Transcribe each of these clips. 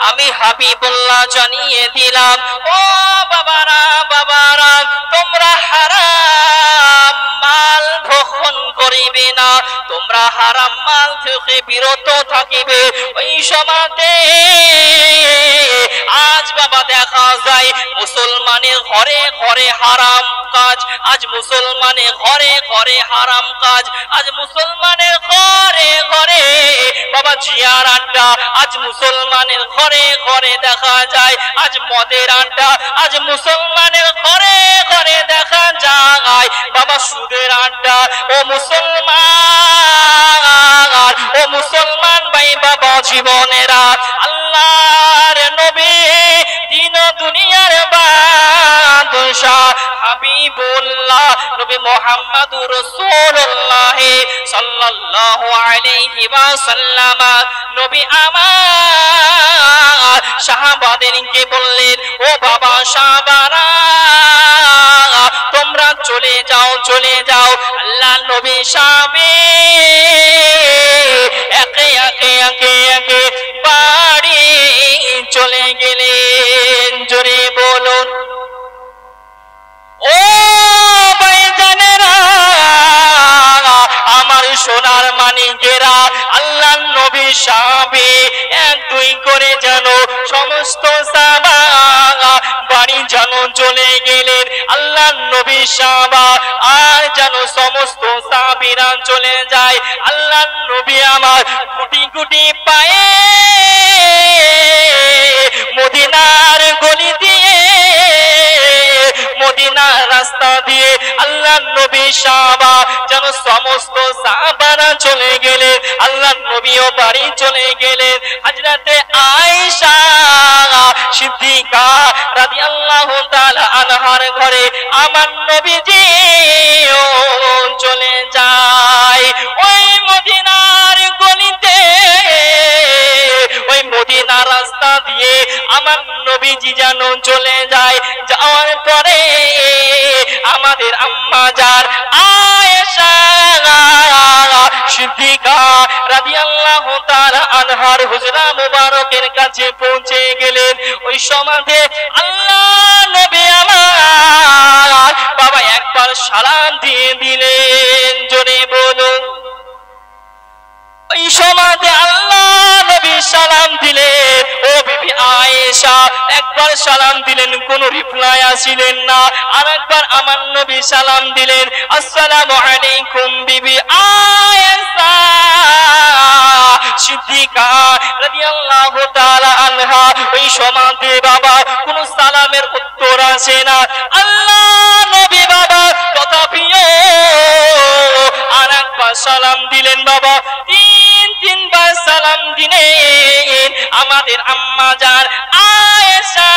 আমি হাবিবুল্লাহ জানিয়ে দিলাম, ও বাবারা বাবারা, তোমরা হারাম মাল ভক্ষণ করিবে না, তোমরা হারাম মাল থেকে বিরত থাকিবে। ওই সমাজে আজ বাবা দেখা যায় মুসলমানের ঘরে ঘরে হারাম কাজ, আজ মুসলমানের ঘরে ঘরে হারাম কাজ, আজ মুসলমানের ঘরে ঘরে বাবা জিয়ার আড্ডা, আজ মুসলমানের ঘরে ঘরে দেখা যায় আজ মদের আড্ডা, আজ মুসলমানের ঘরে ঘরে দেখা যায় বাবা সুদের আড্ডা। ও মুসলমান, ও মুসলমান ভাই বাবা জীবনেরা, আল্লাহর নবী দিন দুনিয়ার বাদশা হাবিবুল্লাহ নবী মুহাম্মদুর রাসূলুল্লাহ সাল্লাল্লাহু আলাইহি ওয়াসাল্লাম নবী আমার সাহাবাদেরকে বললেন, ও বাবা সাহাবারা, তোমরা চলে যাও চলে যাও। আল্লাহ নবী সাহাবে একে একে একে একে বাড়ি চলে গেলেন। জোরে বলুন ও ভাইজানেরা, আমার সোনার মানিকেরা, আল্লাহ নবী সাহাবে এক দুই করে যেন সমস্ত সাহাবা বাড়ি যেন চলে গেলেন। আল্লাহ নবী সাহাবা আর যেন সমস্ত সাহাবীরা চলে যায়। আল্লাহ নবী আমার গুটি গুটি পায়ে মদিনার গলি দিয়ে, মদিনার রাস্তা দিয়ে আল্লাহ নবী সাহাবা যেন সমস্ত সাহাবারা চলে গেলেন। আল্লাহ নবীও বাড়ি চলে গেলেন। হযরতে আয়েশা সিদ্দিকা রাদিয়াল্লাহু তাআলা আনহার ঘরে আমার নবীজি চলে যায়। ওই মদিনার গলিতে, ওই মদিনার রাস্তা দিয়ে আমার নবীজি যেন চলে যায়। যাওয়ার পরে আমাদের আম্মা জান আয়েশা সিদ্দিকা রাদিয়াল্লাহু তাআলা আনহার হুজরা মুবারকের কাছে পৌঁছে গেলেন। ওই সমাধে আল্লাহ নবী আমার বাবা একবার সালাম দিয়ে দিলেন। জোরে বলুন ওই সমাধে আল্লাহ নবী সালাম দিলেন। ও বিবি আয়েশা একবার সালাম দিলেন, কোন রিপ্লাই আসিলেন না। আর একবার আমার নবী সালাম দিলেন, আসসালামু আলাইকুম বিবি আয়েশা সিদ্দিকা রাদিয়াল্লাহু তাআলা আনহা। ওই সমাধে বাবা কোন সালামের উত্তর আসে না। আল্লাহ নবী বাবা তথাপিও আর একবার সালাম দিলেন। বাবা তিনবার সালাম দিলেন। আমাদের আম্মা জান আয়েশা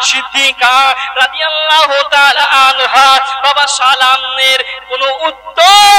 সিদ্দিকা রাদিয়াল্লাহু তাআলা আনহা বাবা সালামের কোনো উত্তর